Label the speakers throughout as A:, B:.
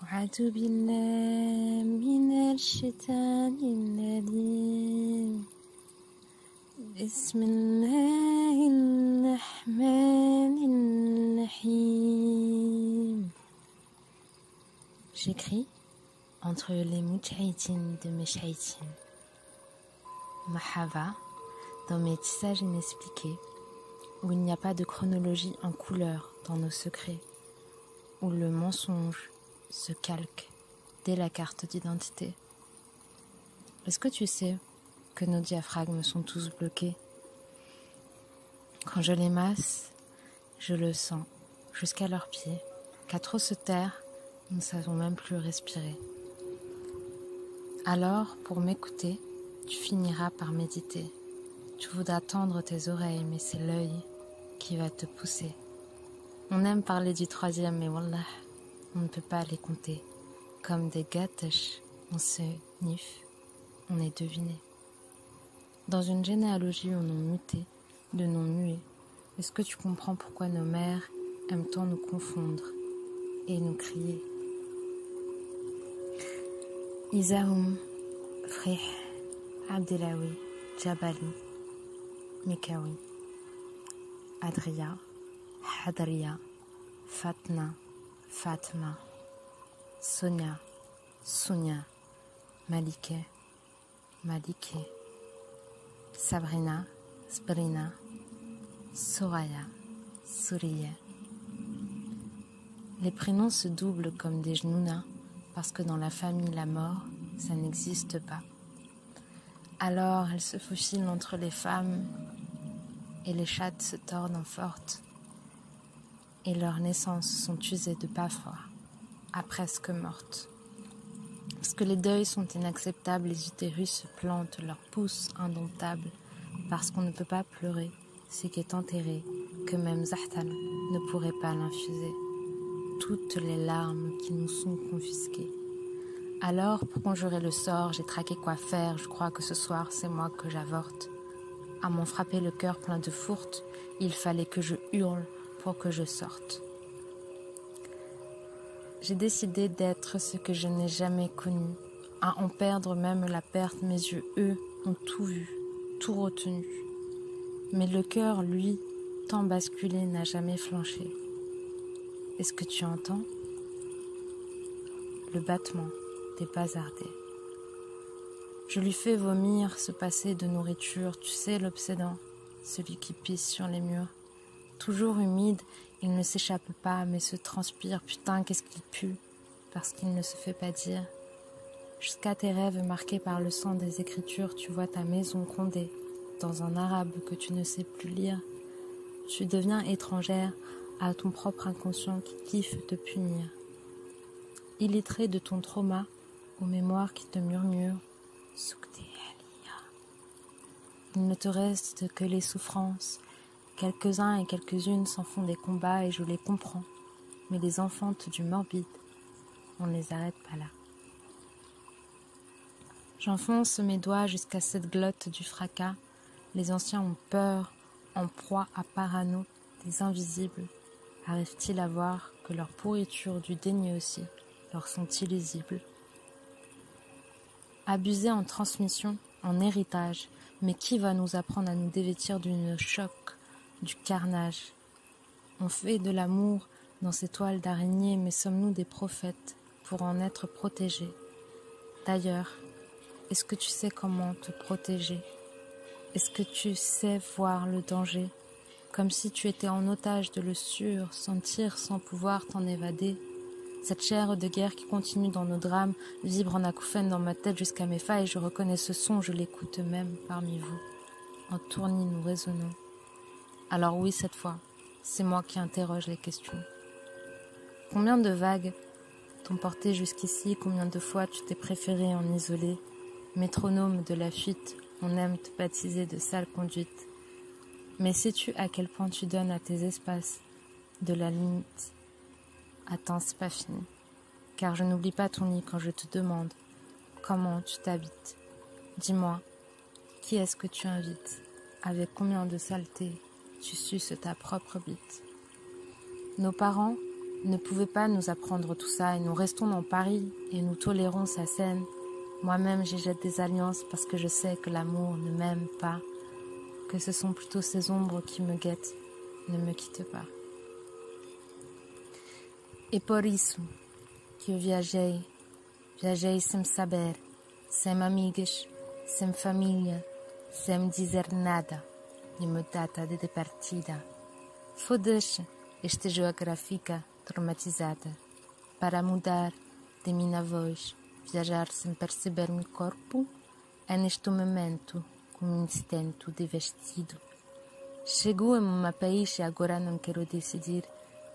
A: أعوذ بالله من الشيطان الرجيم بسم الله الرحمن الرحيم. J'écris entre les mujahidines de mes shahidines. Mahava, dans mes tissages inexpliqués, où il n'y a pas de chronologie en couleur dans nos secrets, où le mensonge se calque dès la carte d'identité. Est-ce que tu sais que nos diaphragmes sont tous bloqués? Quand je les masse, je le sens jusqu'à leurs pieds, qu'à trop se taire, nous ne savons même plus respirer. Alors, pour m'écouter, tu finiras par méditer. Tu voudras tendre tes oreilles, mais c'est l'œil qui va te pousser. On aime parler du troisième, mais wallah, on ne peut pas les compter. Comme des gâteches, on se niffe, on est deviné. Dans une généalogie où on muté, de noms muets, est-ce que tu comprends pourquoi nos mères aiment tant nous confondre et nous crier? Isaoum, Frih, Abdelawi, Jabali, Mikawi, Adria, Hadria, Fatna, Fatma, Sonia, Sonia, Malike, Malike, Sabrina, Sbrina, Soraya, Souriya. Les prénoms se doublent comme des genounas parce que dans la famille la mort, ça n'existe pas. Alors elles se faufilent entre les femmes et les chattes se tordent en forte et leurs naissances sont usées de parfois à presque mortes. Parce que les deuils sont inacceptables, les utérus se plantent, leurs pouces indomptables, parce qu'on ne peut pas pleurer ce qui est enterré, que même Zahtan ne pourrait pas l'infuser. Toutes les larmes qui nous sont confisquées. Alors, pour conjurer le sort, j'ai traqué quoi faire, je crois que ce soir, c'est moi que j'avorte. À m'en frapper le cœur plein de fourtes, il fallait que je hurle pour que je sorte. J'ai décidé d'être ce que je n'ai jamais connu, à en perdre même la perte. Mes yeux, eux, ont tout vu, tout retenu. Mais le cœur, lui, tant basculé, n'a jamais flanché. Est-ce que tu entends le battement des bazardés? Je lui fais vomir ce passé de nourriture, tu sais, l'obsédant, celui qui pisse sur les murs. Toujours humide, il ne s'échappe pas, mais se transpire. Putain, qu'est-ce qu'il pue, parce qu'il ne se fait pas dire. Jusqu'à tes rêves marqués par le sang des écritures, tu vois ta maison gronder dans un arabe que tu ne sais plus lire. Tu deviens étrangère à ton propre inconscient qui kiffe te punir. Illettré de ton trauma, aux mémoires qui te murmurent, il ne te reste que les souffrances. Quelques-uns et quelques-unes s'en font des combats et je les comprends. Mais les enfantes du morbide, on ne les arrête pas là. J'enfonce mes doigts jusqu'à cette glotte du fracas. Les anciens ont peur, en proie à parano des invisibles. Arrivent-ils à voir que leur pourriture du déni aussi leur sont illisibles? Abusés en transmission, en héritage, mais qui va nous apprendre à nous dévêtir d'une choc, du carnage? On fait de l'amour dans ces toiles d'araignée, mais sommes-nous des prophètes pour en être protégés? D'ailleurs, est-ce que tu sais comment te protéger? Est-ce que tu sais voir le danger? Comme si tu étais en otage de le sûr, sentir sans pouvoir t'en évader. Cette chair de guerre qui continue dans nos drames vibre en acouphène dans ma tête jusqu'à mes failles. Je reconnais ce son, je l'écoute même parmi vous. En tournis nous résonnons. Alors oui, cette fois, c'est moi qui interroge les questions. Combien de vagues t'ont porté jusqu'ici? Combien de fois tu t'es préféré en isoler? Métronome de la fuite, on aime te baptiser de sale conduite. Mais sais-tu à quel point tu donnes à tes espaces de la limite? Attends, c'est pas fini. Car je n'oublie pas ton nid quand je te demande comment tu t'habites. Dis-moi, qui est-ce que tu invites? Avec combien de saleté tu suces ta propre bite? Nos parents ne pouvait pas nous apprendre tout ça et nous restons dans Paris et nous tolérons sa scène. Moi-même, j'y jette des alliances parce que je sais que l'amour ne m'aime pas, que ce sont plutôt ces ombres qui me guettent. Ne me quitte pas. E por isso que eu viajei sem saber, sem amigas, sem família, sem dizer nada, nenhuma data de partida. Foda-se esta geográfica traumatizada para mudar de minha voz, viajar sem perceber meu corpo, é neste momento como um instinto de vestido. Chegou a meu país e agora não quero decidir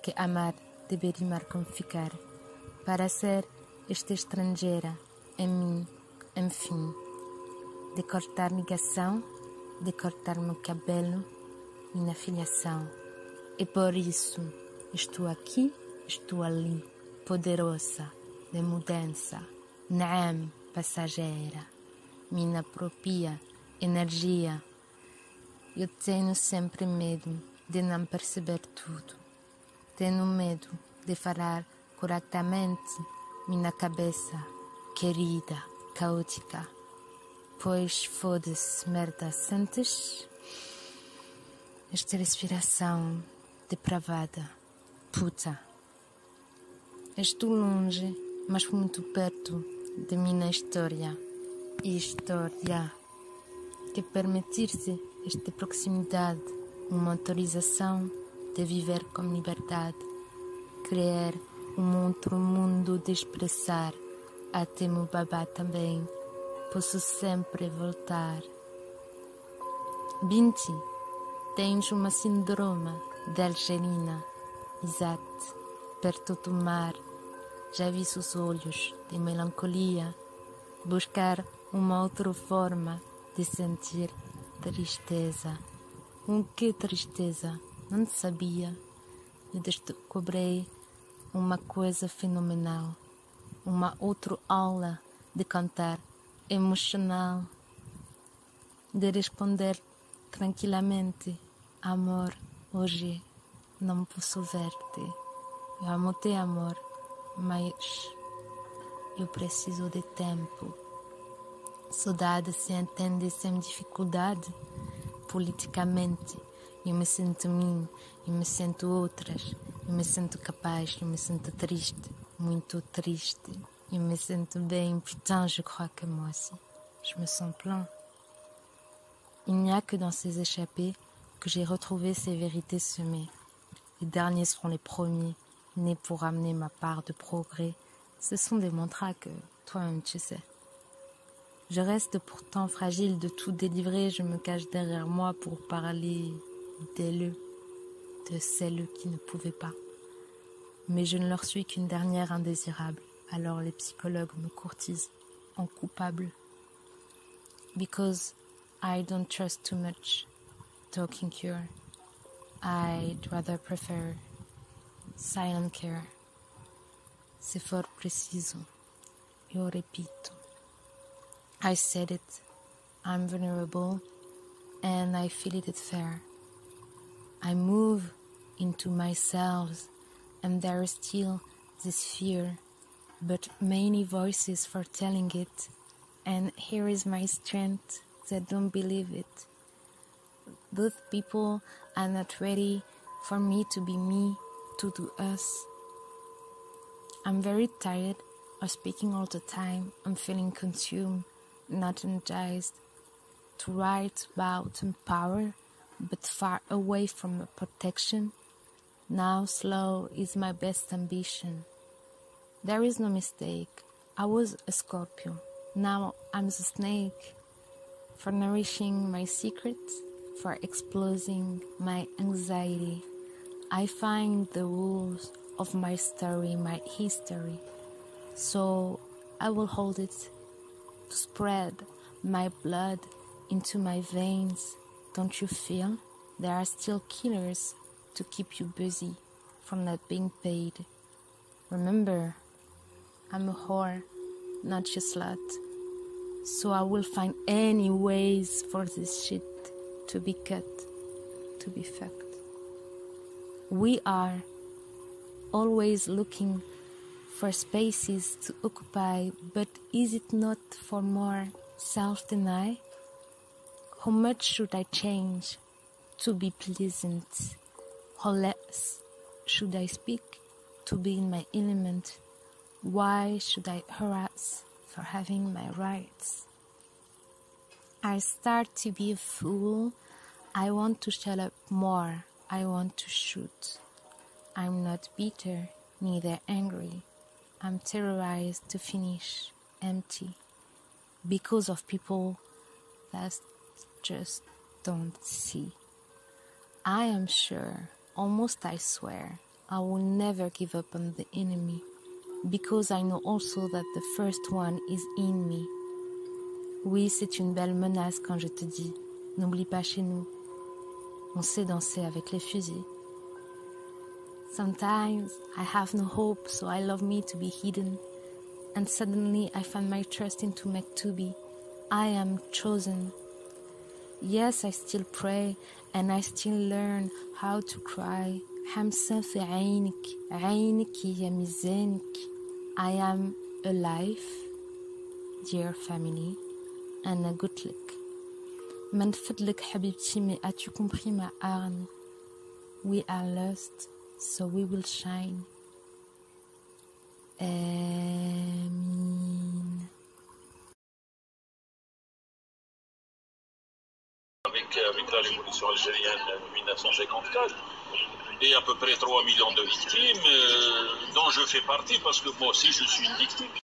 A: que amar deve rimar com ficar, para ser esta estrangeira em mim, enfim, de cortar ligação, de cortar meu cabelo, minha filiação. E por isso estou aqui, estou ali, poderosa, de mudança, naam, passageira, minha própria energia. Eu tenho sempre medo de não perceber tudo. Tenho medo de falar corretamente minha cabeça, querida, caótica. Pois foda-se, merda, sentes? Esta respiração depravada, puta. Estou longe, mas muito perto de minha história. História que permitir-se esta proximidade, uma autorização de viver com liberdade, criar um outro mundo de expressar, até meu babá também, posso sempre voltar. Binti, tens uma síndrome de Algerina, exato, perto do mar, já vi seus olhos de melancolia, buscar uma outra forma de sentir tristeza. Que tristeza? Não sabia. Eu descobri uma coisa fenomenal, uma outra aula de cantar emocional, de responder tranquilamente: amor, hoje não posso ver-te. Eu amo-te, amor, mas eu preciso de tempo. Saudade se entende sem dificuldade. Politicamente, eu me sinto mim, eu me sinto outras, eu me sinto capaz, eu me sinto triste, muito triste. Eu me sinto bem, putain, je crois que moi aussi, je me sens plein. Il n'y a que dans ces échappées que j'ai retrouvé ces vérités semées. Les derniers seront les premiers, nés pour amener ma part de progrès. Ce sont des mantras que toi-même tu sais. Je reste pourtant fragile de tout délivrer, je me cache derrière moi pour parler d'elle, de celles qui ne pouvaient pas. Mais je ne leur suis qu'une dernière indésirable, alors les psychologues me courtisent en coupable. Because I don't trust too much talking cure, I'd rather prefer silent care. C'est fort preciso, eu repito. I said it, I'm vulnerable, and I feel it fair. I move into myself, and there is still this fear, but many voices for telling it, and here is my strength that don't believe it. Those people are not ready for me to be me, to do us. I'm very tired of speaking all the time. I'm feeling consumed, not energized, to write about power, but far away from protection. Now slow is my best ambition. There is no mistake. I was a Scorpio. Now I'm the snake. For nourishing my secrets, for exposing my anxiety, I find the rules of my story, my history. So I will hold it to spread my blood into my veins. Don't you feel? There are still killers to keep you busy from not being paid. Remember, I'm a whore, not a slut. So I will find any ways for this shit to be cut, to be fucked. We are always looking for spaces to occupy, but is it not for more self-denial? How much should I change to be pleasant? How less should I speak to be in my element? Why should I harass for having my rights? I start to be a fool. I want to shut up more. I want to shoot. I'm not bitter, neither angry. I'm terrorized to finish empty because of people that just don't see. I am sure, almost I swear, I will never give up on the enemy because I know also that the first one is in me. Oui, c'est une belle menace quand je te dis, n'oublie pas chez nous, on sait danser avec les fusils. Sometimes I have no hope, so I love me to be hidden. And suddenly I find my trust into Mektubi. I am chosen. Yes, I still pray and I still learn how to cry. حمسة في عينك عينك يا ميزانك. I am alive, dear family, and a good luck. من فضلك حبيبتي, mais as-tu compris ma hargne? We are lost, so we will shine. Amin.
B: Avec la révolution algérienne de 1954 et à peu près 3 millions de victimes dont je fais partie parce que moi aussi je suis une victime.